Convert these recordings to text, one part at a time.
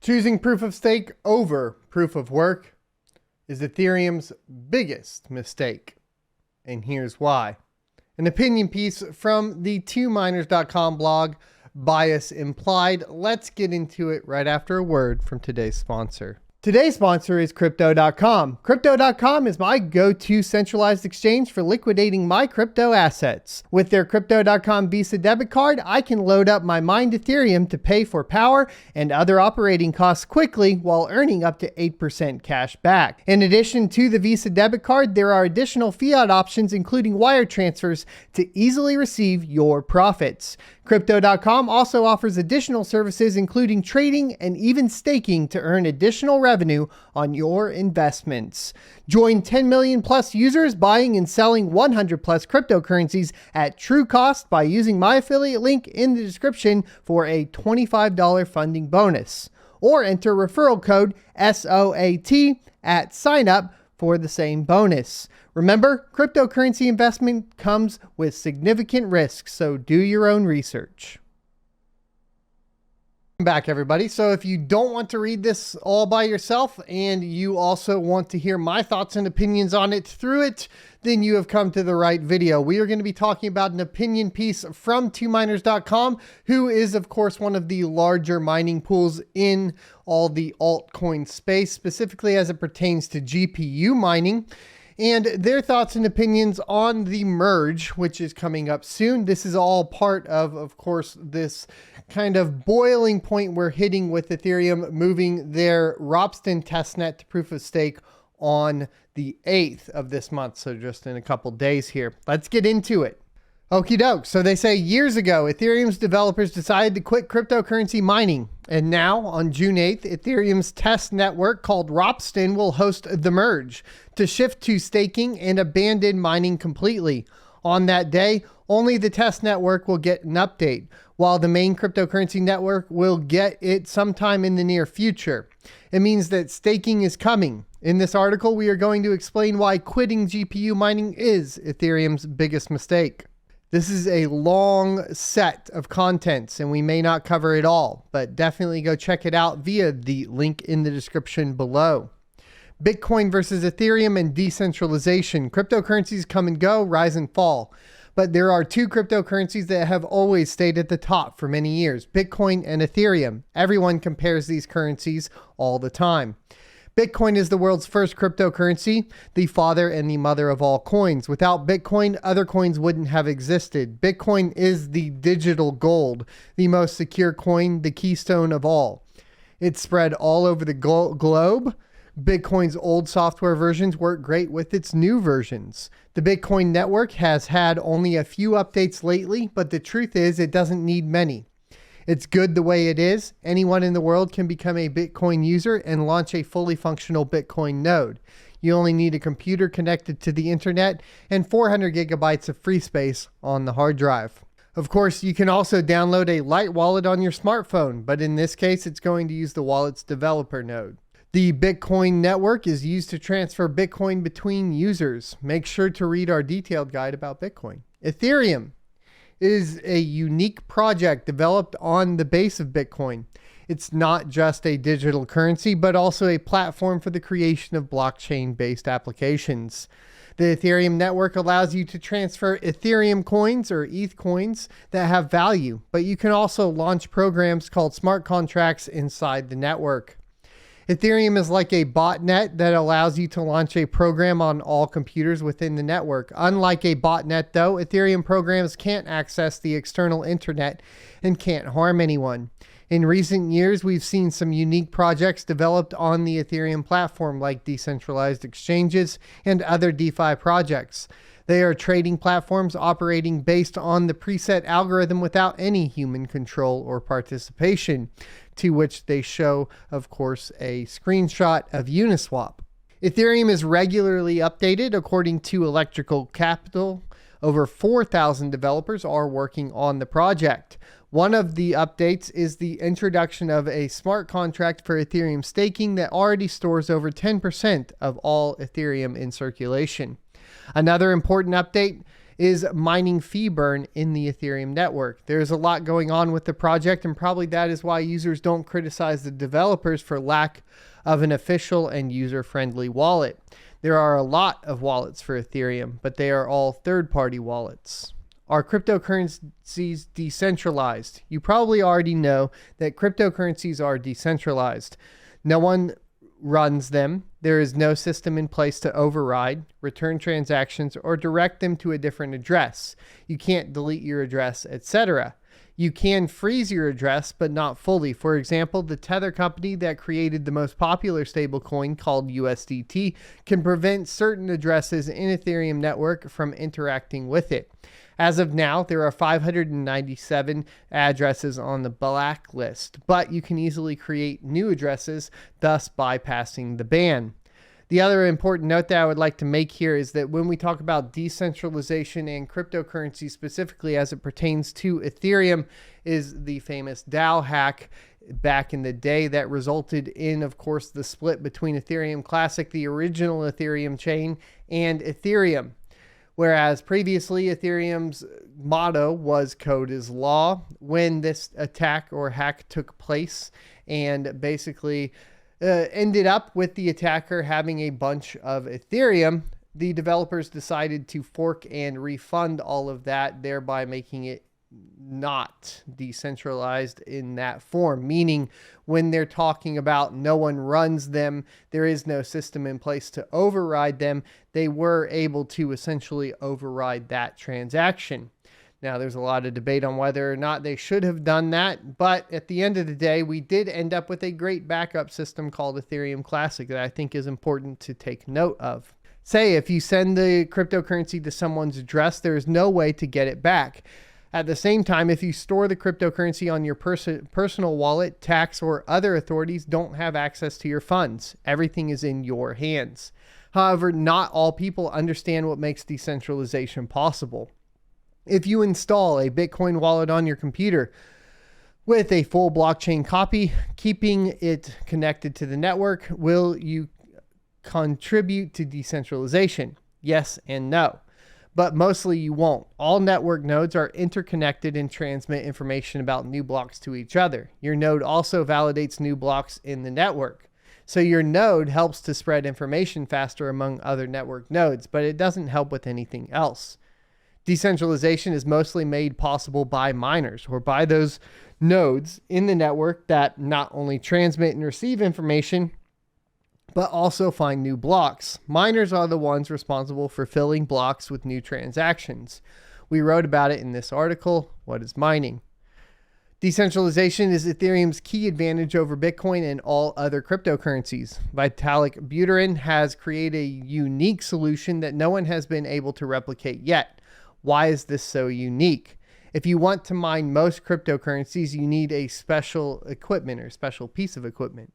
Choosing proof of stake over proof of work is Ethereum's biggest mistake. And here's why. An opinion piece from the 2miners.com blog, Bias Implied. Let's get into it right after a word from today's sponsor. Today's sponsor is Crypto.com. Crypto.com is my go-to centralized exchange for liquidating my crypto assets. With their Crypto.com Visa debit card, I can load up my mined Ethereum to pay for power and other operating costs quickly while earning up to 8% cash back. In addition to the Visa debit card, there are additional fiat options including wire transfers to easily receive your profits. Crypto.com also offers additional services including trading and even staking to earn additional revenue on your investments. Join 10 million plus users buying and selling 100 plus cryptocurrencies at true cost by using my affiliate link in the description for a $25 funding bonus. Or enter referral code SOAT at sign up for the same bonus. Remember, cryptocurrency investment comes with significant risks, so do your own research. Welcome back, everybody. So if you don't want to read this all by yourself and you also want to hear my thoughts and opinions on it through it, then you have come to the right video. We are going to be talking about an opinion piece from 2miners.com, who is, of course, one of the larger mining pools in all the altcoin space, specifically as it pertains to GPU mining, and their thoughts and opinions on the merge, which is coming up soon. This is all part of course, this kind of boiling point we're hitting with Ethereum moving their Ropsten testnet to proof of stake on the 8th of this month. So just in a couple days here. Let's get into it. Okie doke. So they say years ago, Ethereum's developers decided to quit cryptocurrency mining. And now on June 8th, Ethereum's test network called Ropsten will host the merge to shift to staking and abandon mining completely. On that day, only the test network will get an update, while the main cryptocurrency network will get it sometime in the near future. It means that staking is coming. In this article, we are going to explain why quitting GPU mining is Ethereum's biggest mistake. This is a long set of contents and we may not cover it all, but definitely go check it out via the link in the description below. Bitcoin versus Ethereum and decentralization. Cryptocurrencies come and go, rise and fall. But there are two cryptocurrencies that have always stayed at the top for many years, Bitcoin and Ethereum. Everyone compares these currencies all the time. Bitcoin is the world's first cryptocurrency, the father and the mother of all coins. Without Bitcoin, other coins wouldn't have existed. Bitcoin is the digital gold, the most secure coin, the keystone of all. It's spread all over the globe. Bitcoin's old software versions work great with its new versions. The Bitcoin network has had only a few updates lately, but the truth is it doesn't need many. It's good the way it is. Anyone in the world can become a Bitcoin user and launch a fully functional Bitcoin node. You only need a computer connected to the internet and 400 gigabytes of free space on the hard drive. Of course, you can also download a light wallet on your smartphone, but in this case, it's going to use the wallet's developer node. The Bitcoin network is used to transfer Bitcoin between users. Make sure to read our detailed guide about Bitcoin. Ethereum is a unique project developed on the base of Bitcoin. It's not just a digital currency, but also a platform for the creation of blockchain-based applications. The Ethereum network allows you to transfer Ethereum coins or ETH coins that have value, but you can also launch programs called smart contracts inside the network. Ethereum is like a botnet that allows you to launch a program on all computers within the network. Unlike a botnet though, Ethereum programs can't access the external internet and can't harm anyone. In recent years, we've seen some unique projects developed on the Ethereum platform like decentralized exchanges and other DeFi projects. They are trading platforms operating based on the preset algorithm without any human control or participation, to which they show, of course, a screenshot of Uniswap. Ethereum is regularly updated according to Electrical Capital. Over 4,000 developers are working on the project. One of the updates is the introduction of a smart contract for Ethereum staking that already stores over 10% of all Ethereum in circulation. Another important update is mining fee burn in the Ethereum network. There's a lot going on with the project, and probably that is why users don't criticize the developers for lack of an official and user-friendly wallet. There are a lot of wallets for Ethereum, but they are all third-party wallets. Are cryptocurrencies decentralized? You probably already know that cryptocurrencies are decentralized. No one runs them. There is no system in place to override, return transactions, or direct them to a different address. You can't delete your address, etc. You can freeze your address, but not fully. For example, the Tether company that created the most popular stablecoin called USDT can prevent certain addresses in Ethereum network from interacting with it. As of now, there are 597 addresses on the blacklist, but you can easily create new addresses, thus bypassing the ban. The other important note that I would like to make here is that when we talk about decentralization and cryptocurrency specifically as it pertains to Ethereum, is the famous DAO hack back in the day that resulted in, of course, the split between Ethereum Classic, the original Ethereum chain, and Ethereum. Whereas previously Ethereum's motto was code is law. When this attack or hack took place and basically ended up with the attacker having a bunch of Ethereum, the developers decided to fork and refund all of that, thereby making it not decentralized in that form, meaning when they're talking about no one runs them, there is no system in place to override them, they were able to essentially override that transaction. Now, there's a lot of debate on whether or not they should have done that, but at the end of the day, we did end up with a great backup system called Ethereum Classic that I think is important to take note of. Say, if you send the cryptocurrency to someone's address, there is no way to get it back. At the same time, if you store the cryptocurrency on your personal wallet, tax or other authorities don't have access to your funds. Everything is in your hands. However, not all people understand what makes decentralization possible. If you install a Bitcoin wallet on your computer with a full blockchain copy, keeping it connected to the network, will you contribute to decentralization? Yes and no. But mostly you won't. All network nodes are interconnected and transmit information about new blocks to each other. Your node also validates new blocks in the network. So your node helps to spread information faster among other network nodes, but it doesn't help with anything else. Decentralization is mostly made possible by miners, or by those nodes in the network that not only transmit and receive information, but also find new blocks. Miners are the ones responsible for filling blocks with new transactions. We wrote about it in this article, What is Mining? Decentralization is Ethereum's key advantage over Bitcoin and all other cryptocurrencies. Vitalik Buterin has created a unique solution that no one has been able to replicate yet. Why is this so unique? If you want to mine most cryptocurrencies, you need a special equipment or special piece of equipment.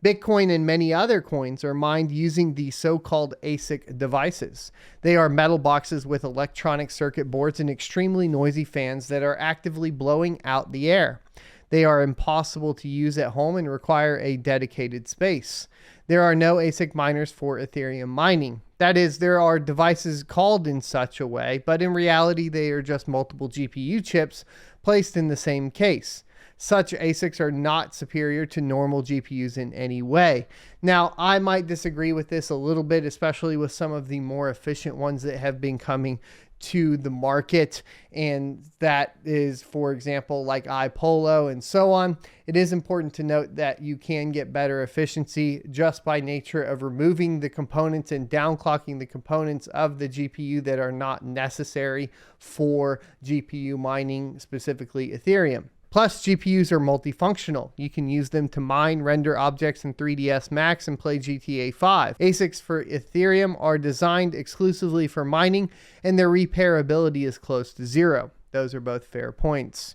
Bitcoin and many other coins are mined using the so-called ASIC devices. They are metal boxes with electronic circuit boards and extremely noisy fans that are actively blowing out the air. They are impossible to use at home and require a dedicated space. There are no ASIC miners for Ethereum mining. That is, there are devices called in such a way, but in reality they are just multiple GPU chips placed in the same case. Such ASICs are not superior to normal GPUs in any way. Now, I might disagree with this a little bit, especially with some of the more efficient ones that have been coming to the market, and that is, for example, like iPolo and so on. It is important to note that you can get better efficiency just by nature of removing the components and downclocking the components of the GPU that are not necessary for GPU mining, specifically Ethereum. Plus, GPUs are multifunctional. You can use them to mine, render objects in 3ds Max, and play GTA 5. ASICs for Ethereum are designed exclusively for mining, and their repairability is close to zero. Those are both fair points.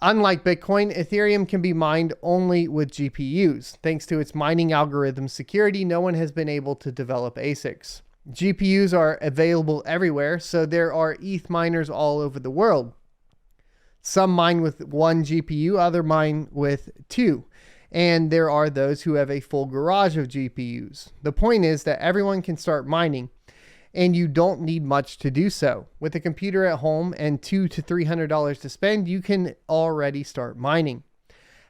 Unlike Bitcoin, Ethereum can be mined only with GPUs. Thanks to its mining algorithm security, no one has been able to develop ASICs. GPUs are available everywhere, so there are ETH miners all over the world. Some mine with one GPU, other mine with two. And there are those who have a full garage of GPUs. The point is that everyone can start mining. and you don't need much to do so. With a computer at home and $200 to $300 to spend, you can already start mining.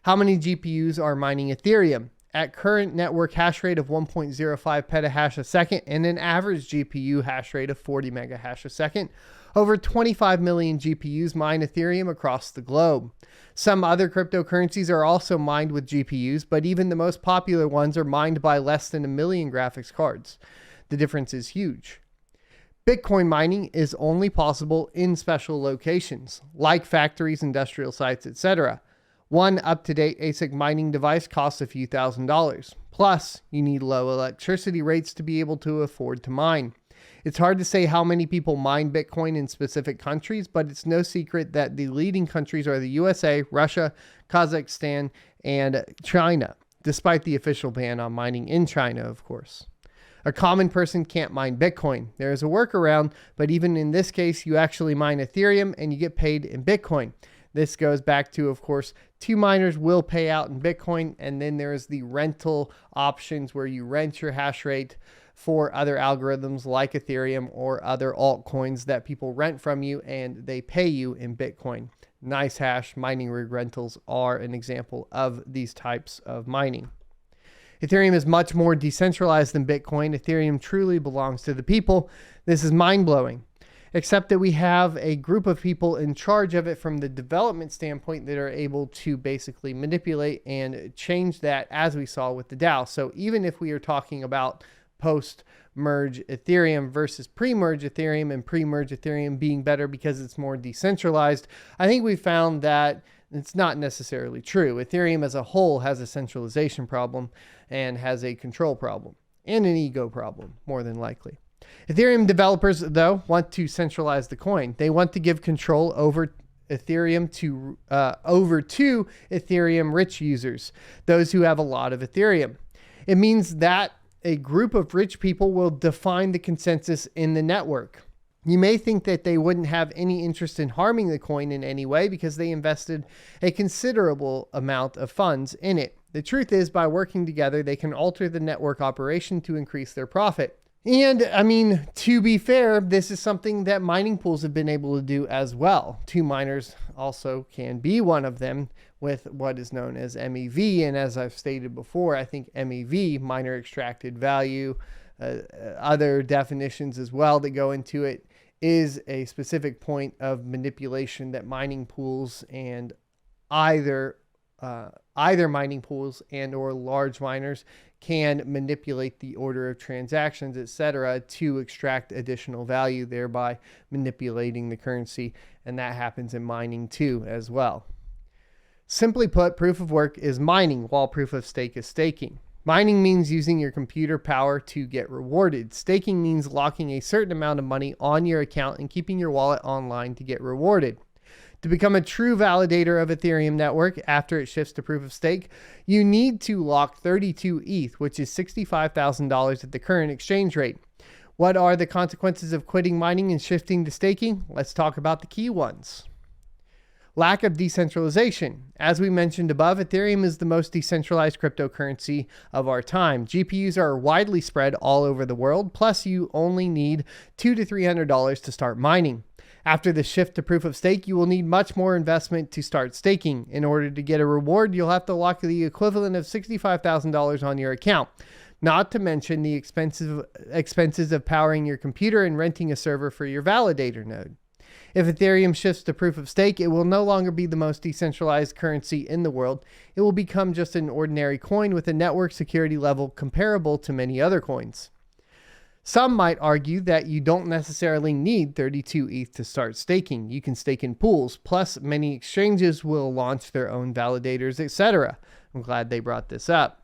How many GPUs are mining Ethereum? At current network hash rate of 1.05 petahash a second and an average GPU hash rate of 40 megahash a second, over 25 million GPUs mine Ethereum across the globe. Some other cryptocurrencies are also mined with GPUs, but even the most popular ones are mined by less than 1 million graphics cards. The difference is huge. Bitcoin mining is only possible in special locations, like factories, industrial sites, etc. One up-to-date ASIC mining device costs a few $1,000s. Plus, you need low electricity rates to be able to afford to mine. It's hard to say how many people mine Bitcoin in specific countries, but it's no secret that the leading countries are the USA, Russia, Kazakhstan, and China, despite the official ban on mining in China, of course. A common person can't mine Bitcoin. There is a workaround, but even in this case, you actually mine Ethereum and you get paid in Bitcoin. This goes back to, of course, 2 miners will pay out in Bitcoin, and then there's the rental options where you rent your hash rate for other algorithms like Ethereum or other altcoins that people rent from you and they pay you in Bitcoin. NiceHash mining rig rentals are an example of these types of mining. Ethereum is much more decentralized than Bitcoin. Ethereum truly belongs to the people. This is mind-blowing. Except that we have a group of people in charge of it from the development standpoint that are able to basically manipulate and change that, as we saw with the DAO. So even if we are talking about post-merge Ethereum versus pre-merge Ethereum, and pre-merge Ethereum being better because it's more decentralized, I think we found that it's not necessarily true. Ethereum as a whole has a centralization problem and has a control problem and an ego problem, more than likely. Ethereum developers, though, want to centralize the coin. They want to give control over Ethereum to Ethereum rich users, those who have a lot of Ethereum. It means that a group of rich people will define the consensus in the network. You may think that they wouldn't have any interest in harming the coin in any way because they invested a considerable amount of funds in it. The truth is, by working together, they can alter the network operation to increase their profit. And I mean, to be fair, this is something that mining pools have been able to do as well. 2 miners also can be one of them with what is known as MEV. And as I've stated before, I think MEV, miner extracted value, other definitions as well that go into it, is a specific point of manipulation that mining pools and either mining pools and or large miners can manipulate the order of transactions, etc., to extract additional value, thereby manipulating the currency. And that happens in mining too as well. Simply put, proof of work is mining, while proof of stake is staking. Mining means using your computer power to get rewarded. Staking means locking a certain amount of money on your account and keeping your wallet online to get rewarded. To become a true validator of Ethereum network after it shifts to proof of stake, you need to lock 32 ETH, which is $65,000 at the current exchange rate. What are the consequences of quitting mining and shifting to staking? Let's talk about the key ones. Lack of decentralization. As we mentioned above, Ethereum is the most decentralized cryptocurrency of our time. GPUs are widely spread all over the world, plus you only need $200 to $300 to start mining. After the shift to proof of stake, you will need much more investment to start staking. In order to get a reward, you'll have to lock the equivalent of $65,000 on your account, not to mention the expenses of powering your computer and renting a server for your validator node. If Ethereum shifts to proof of stake, it will no longer be the most decentralized currency in the world. It will become just an ordinary coin with a network security level comparable to many other coins. Some might argue that you don't necessarily need 32 ETH to start staking. You can stake in pools, plus many exchanges will launch their own validators, etc. I'm glad they brought this up.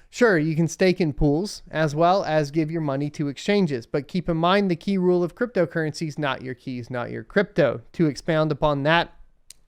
Sure, you can stake in pools as well as give your money to exchanges, but keep in mind the key rule of cryptocurrencies: not your keys, not your crypto. To expound upon that,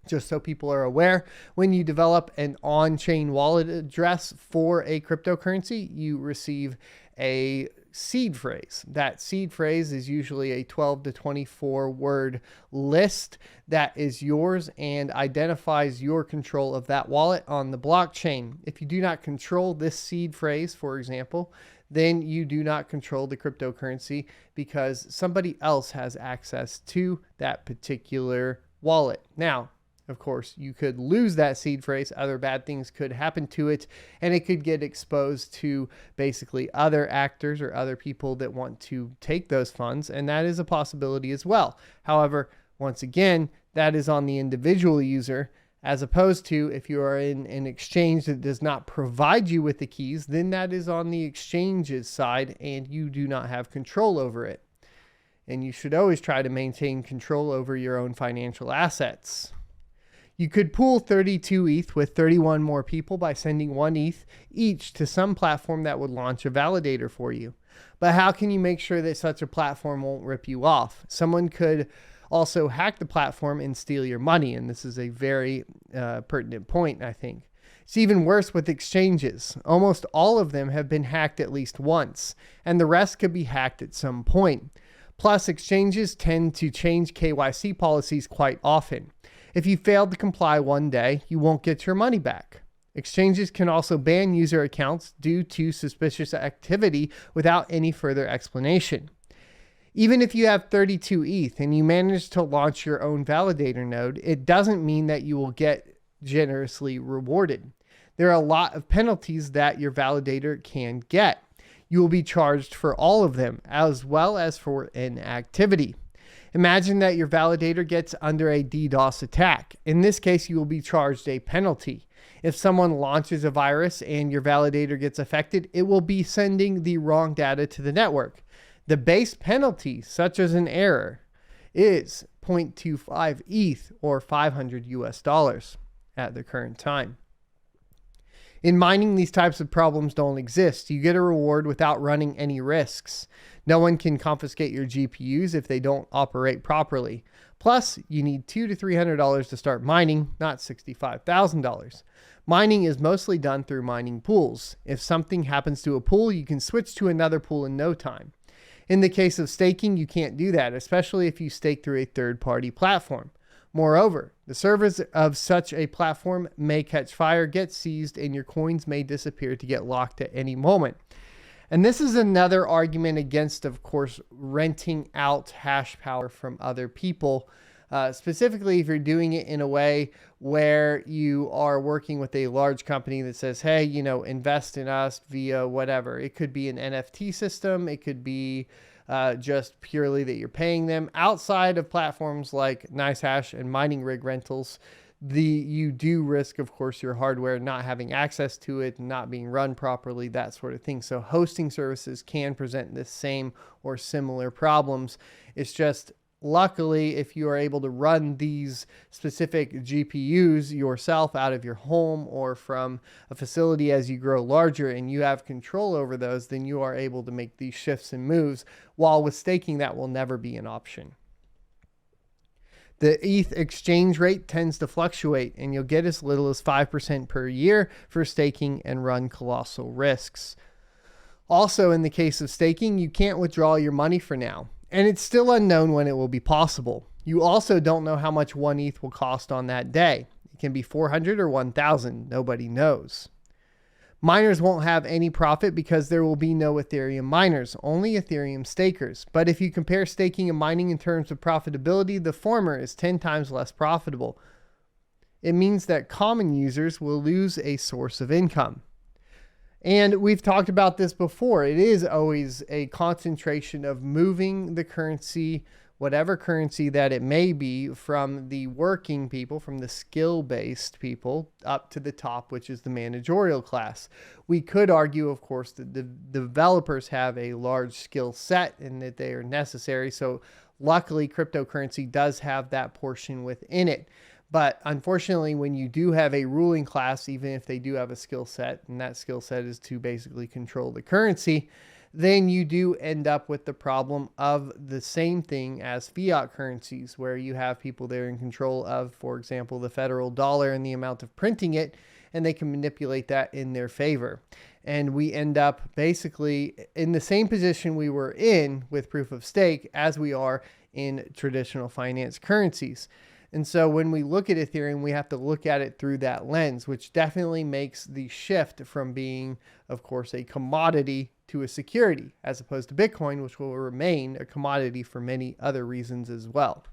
just so people are aware, when you develop an on-chain wallet address for a cryptocurrency, you receive a seed phrase. That seed phrase is usually a 12 to 24 word list that is yours and identifies your control of that wallet on the blockchain. If you do not control this seed phrase, for example, then you do not control the cryptocurrency because somebody else has access to that particular wallet. Now, of course, you could lose that seed phrase. Other bad things could happen to it, and it could get exposed to basically other actors or other people that want to take those funds, and that is a possibility as well. However, once again, that is on the individual user, as opposed to if you are in an exchange that does not provide you with the keys, then that is on the exchange's side and you do not have control over it. And you should always try to maintain control over your own financial assets. You could pool 32 ETH with 31 more people by sending 1 ETH each to some platform that would launch a validator for you. But how can you make sure that such a platform won't rip you off? Someone could also hack the platform and steal your money. And this is a very pertinent point, I think. It's even worse with exchanges. Almost all of them have been hacked at least once, and the rest could be hacked at some point. Plus, exchanges tend to change KYC policies quite often. If you fail to comply one day, you won't get your money back. Exchanges can also ban user accounts due to suspicious activity without any further explanation. Even if you have 32 ETH and you manage to launch your own validator node, it doesn't mean that you will get generously rewarded. There are a lot of penalties that your validator can get. You will be charged for all of them, as well as for inactivity. Imagine that your validator gets under a DDoS attack. In this case, you will be charged a penalty. If someone launches a virus and your validator gets affected, it will be sending the wrong data to the network. The base penalty, such as an error, is 0.25 ETH or $500 at the current time. In mining, these types of problems don't exist. You get a reward without running any risks. No one can confiscate your GPUs if they don't operate properly. Plus, you need $200 to $300 to start mining, not $65,000. Mining is mostly done through mining pools. If something happens to a pool, you can switch to another pool in no time. In the case of staking, you can't do that, especially if you stake through a third-party platform. Moreover, the servers of such a platform may catch fire, get seized, and your coins may disappear to get locked at any moment. And this is another argument against, of course, renting out hash power from other people, specifically if you're doing it in a way where you are working with a large company that says, hey, invest in us via whatever. It could be an NFT system. It could be just purely that you're paying them. Outside of platforms like NiceHash and mining rig rentals, you do risk, of course, your hardware not having access to it, not being run properly, that sort of thing. So hosting services can present the same or similar problems. It's just, luckily, if you are able to run these specific GPUs yourself out of your home or from a facility as you grow larger and you have control over those, then you are able to make these shifts and moves. While with staking, that will never be an option. The ETH exchange rate tends to fluctuate, and you'll get as little as 5% per year for staking and run colossal risks. Also, in the case of staking, you can't withdraw your money for now, and it's still unknown when it will be possible. You also don't know how much 1 ETH will cost on that day. It can be 400 or 1,000. Nobody knows. Miners won't have any profit because there will be no Ethereum miners, only Ethereum stakers. But if you compare staking and mining in terms of profitability, the former is 10 times less profitable. It means that common users will lose a source of income. And we've talked about this before. It is always a concentration of moving the currency, whatever currency that it may be, from the working people, from the skill-based people, up to the top, which is the managerial class. We could argue, of course, that the developers have a large skill set and that they are necessary. So luckily, cryptocurrency does have that portion within it. But unfortunately, when you do have a ruling class, even if they do have a skill set, and that skill set is to basically control the currency, then you do end up with the problem of the same thing as fiat currencies, where you have people there in control of, for example, the federal dollar and the amount of printing it, and they can manipulate that in their favor. And we end up basically in the same position we were in with proof of stake as we are in traditional finance currencies. And so when we look at Ethereum, we have to look at it through that lens, which definitely makes the shift from being, of course, a commodity to a security, as opposed to Bitcoin, which will remain a commodity for many other reasons as well.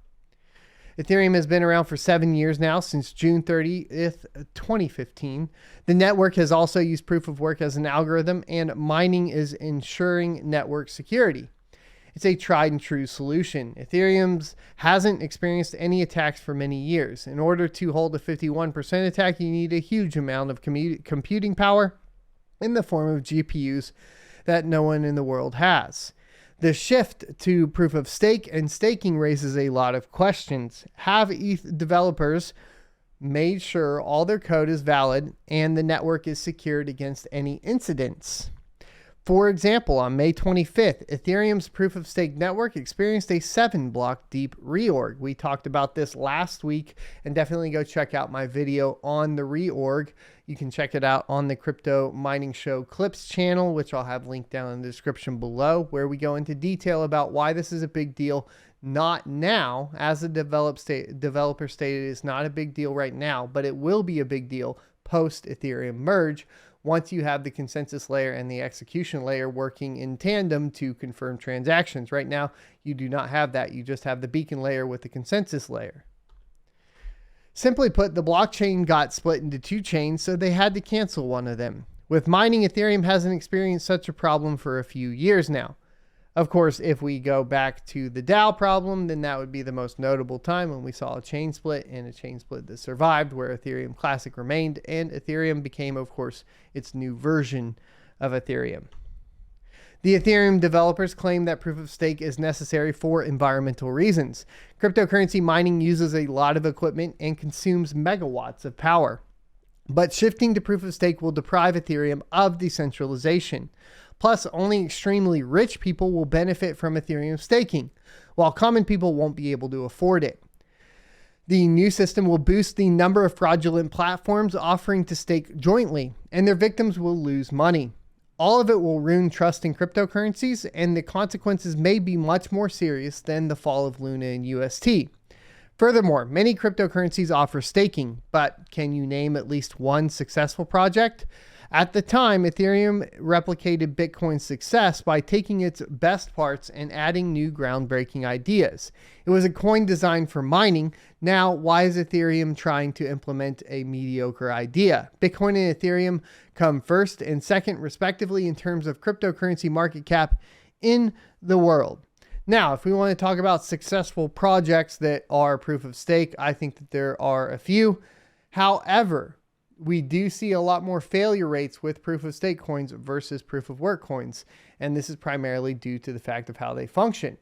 Ethereum has been around for 7 years now, since June 30th, 2015. The network has also used proof of work as an algorithm, and mining is ensuring network security. It's a tried and true solution. Ethereum hasn't experienced any attacks for many years. In order to hold a 51% attack, you need a huge amount of computing power in the form of GPUs that no one in the world has. The shift to proof of stake and staking raises a lot of questions. Have ETH developers made sure all their code is valid and the network is secured against any incidents? For example, on May 25th, Ethereum's proof of stake network experienced a 7-block deep reorg. We talked about this last week, and definitely go check out my video on the reorg. You can check it out on the Crypto Mining Show Clips channel, which I'll have linked down in the description below, where we go into detail about why this is a big deal. Not now, as the developer stated, it's not a big deal right now, but it will be a big deal post Ethereum merge, once you have the consensus layer and the execution layer working in tandem to confirm transactions. Right now, you do not have that. You just have the beacon layer with the consensus layer. Simply put, the blockchain got split into 2 chains, so they had to cancel one of them. With mining, Ethereum hasn't experienced such a problem for a few years now. Of course, if we go back to the DAO problem, then that would be the most notable time when we saw a chain split, and a chain split that survived, where Ethereum Classic remained, and Ethereum became, of course, its new version of Ethereum. The Ethereum developers claim that proof of stake is necessary for environmental reasons. Cryptocurrency mining uses a lot of equipment and consumes megawatts of power. But shifting to proof of stake will deprive Ethereum of decentralization. Plus, only extremely rich people will benefit from Ethereum staking, while common people won't be able to afford it. The new system will boost the number of fraudulent platforms offering to stake jointly, and their victims will lose money. All of it will ruin trust in cryptocurrencies, and the consequences may be much more serious than the fall of Luna and UST. Furthermore, many cryptocurrencies offer staking, but can you name at least one successful project? At the time, Ethereum replicated Bitcoin's success by taking its best parts and adding new groundbreaking ideas. It was a coin designed for mining. Now, why is Ethereum trying to implement a mediocre idea? Bitcoin and Ethereum come first and second, respectively, in terms of cryptocurrency market cap in the world. Now, if we want to talk about successful projects that are proof of stake, I think that there are a few. However, we do see a lot more failure rates with proof of stake coins versus proof of work coins. And this is primarily due to the fact of how they function.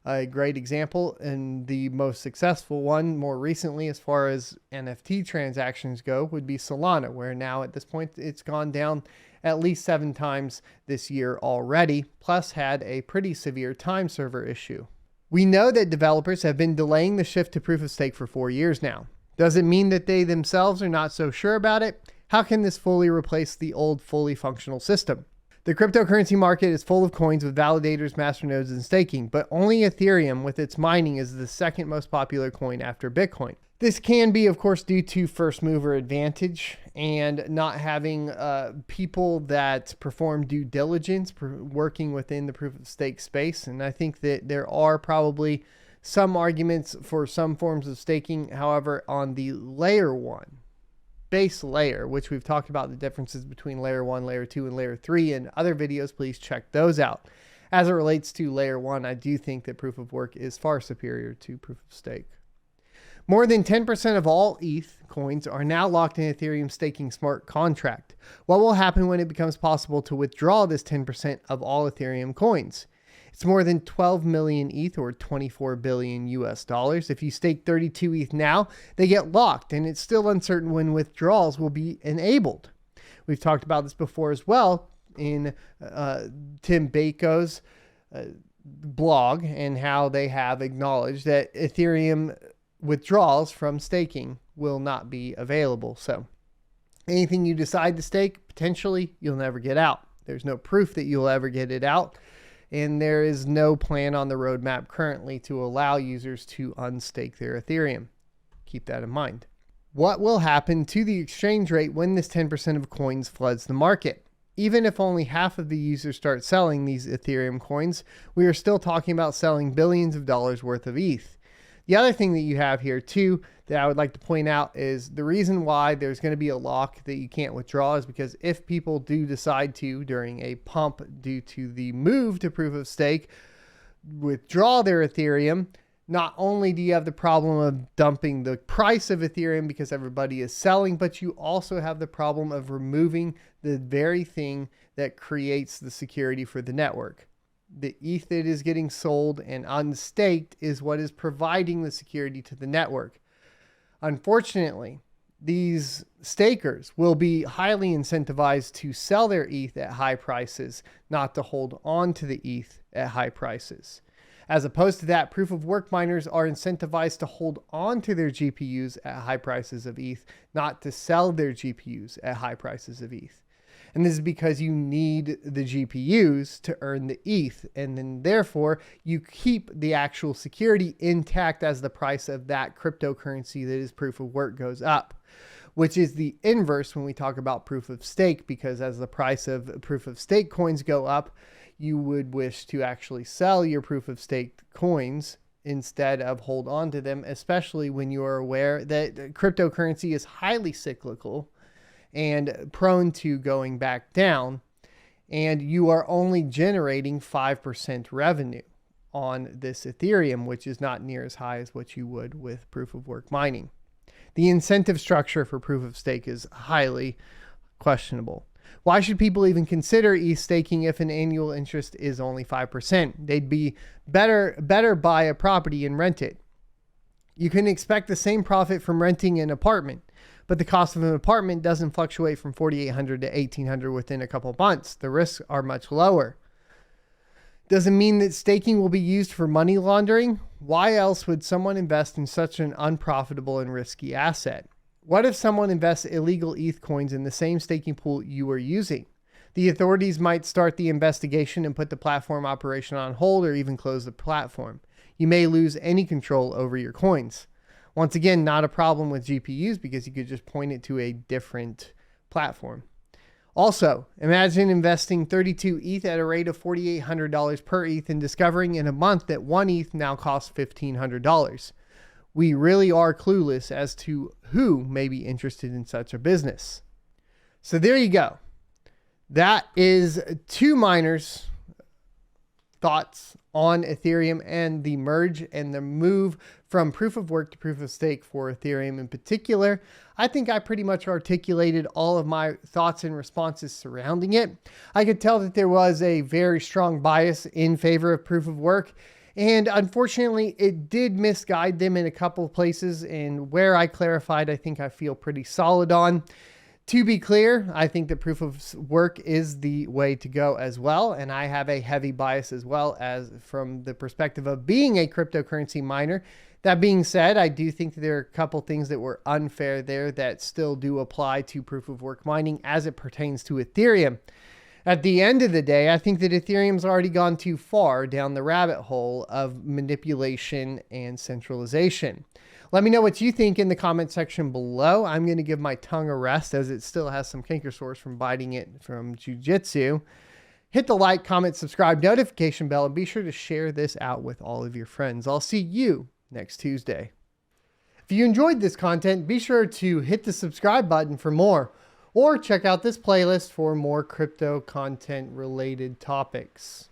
A great example, and the most successful one more recently as far as NFT transactions go, would be Solana, where now at this point it's gone down at least 7 times this year already, plus had a pretty severe time server issue. We know that developers have been delaying the shift to proof of stake for 4 years now. Does it mean that they themselves are not so sure about it? How can this fully replace the old fully functional system? The cryptocurrency market is full of coins with validators, masternodes, and staking, but only Ethereum with its mining is the second most popular coin after Bitcoin. This can be, of course, due to first mover advantage and not having people that perform due diligence working within the proof of stake space. And I think that there are probably some arguments for some forms of staking. However, on the layer 1 base layer, which we've talked about the differences between layer 1, layer 2, and layer 3 in other videos, please check those out. As it relates to layer 1, I do think that proof of work is far superior to proof of stake. More than 10% of all ETH coins are now locked in Ethereum's staking smart contract. What will happen when it becomes possible to withdraw this 10% of all Ethereum coins? It's more than 12 million ETH, or 24 billion US dollars. If you stake 32 ETH now, they get locked, and it's still uncertain when withdrawals will be enabled. We've talked about this before as well in Tim Bako's blog, and how they have acknowledged that Ethereum withdrawals from staking will not be available. So anything you decide to stake, potentially you'll never get out. There's no proof that you'll ever get it out. And there is no plan on the roadmap currently to allow users to unstake their Ethereum. Keep that in mind. What will happen to the exchange rate when this 10% of coins floods the market? Even if only half of the users start selling these Ethereum coins, we are still talking about selling billions of dollars worth of ETH. The other thing that you have here too that I would like to point out is the reason why there's going to be a lock that you can't withdraw is because if people do decide to, during a pump due to the move to proof of stake, withdraw their Ethereum, not only do you have the problem of dumping the price of Ethereum because everybody is selling, but you also have the problem of removing the very thing that creates the security for the network. The ETH that is getting sold and unstaked is what is providing the security to the network. Unfortunately, these stakers will be highly incentivized to sell their ETH at high prices, not to hold on to the ETH at high prices. As opposed to that, proof of work miners are incentivized to hold on to their GPUs at high prices of ETH, not to sell their GPUs at high prices of ETH. And this is because you need the GPUs to earn the ETH. And then therefore you keep the actual security intact as the price of that cryptocurrency that is proof of work goes up, which is the inverse when we talk about proof of stake, because as the price of proof of stake coins go up, you would wish to actually sell your proof of stake coins instead of hold on to them, especially when you are aware that cryptocurrency is highly cyclical and prone to going back down, and you are only generating 5% revenue on this Ethereum, which is not near as high as what you would with proof of work mining. The incentive structure for proof of stake is highly questionable. Why should people even consider ETH staking if an annual interest is only 5%? They'd be better buy a property and rent it. You can expect the same profit from renting an apartment, but the cost of an apartment doesn't fluctuate from $4,800 to $1,800 within a couple months. The risks are much lower. Doesn't mean that staking will be used for money laundering. Why else would someone invest in such an unprofitable and risky asset? What if someone invests illegal ETH coins in the same staking pool you are using? The authorities might start the investigation and put the platform operation on hold or even close the platform. You may lose any control over your coins. Once again, not a problem with GPUs because you could just point it to a different platform. Also, imagine investing 32 ETH at a rate of $4,800 per ETH and discovering in a month that 1 ETH now costs $1,500. We really are clueless as to who may be interested in such a business. So there you go. That is two miners' thoughts on Ethereum and the merge and the move from proof of work to proof of stake for Ethereum in particular. I think I pretty much articulated all of my thoughts and responses surrounding it. I could tell that there was a very strong bias in favor of proof of work. And unfortunately, it did misguide them in a couple of places, and where I clarified, I think I feel pretty solid on. To be clear, I think that proof of work is the way to go as well, and I have a heavy bias as well as from the perspective of being a cryptocurrency miner. That being said, I do think that there are a couple things that were unfair there that still do apply to proof of work mining as it pertains to Ethereum. At the end of the day, I think that Ethereum's already gone too far down the rabbit hole of manipulation and centralization. Let me know what you think in the comment section below. I'm going to give my tongue a rest as it still has some canker sores from biting it from jiu-jitsu. Hit the like, comment, subscribe, notification bell, and be sure to share this out with all of your friends. I'll see you next Tuesday. If you enjoyed this content, be sure to hit the subscribe button for more, or check out this playlist for more crypto content related topics.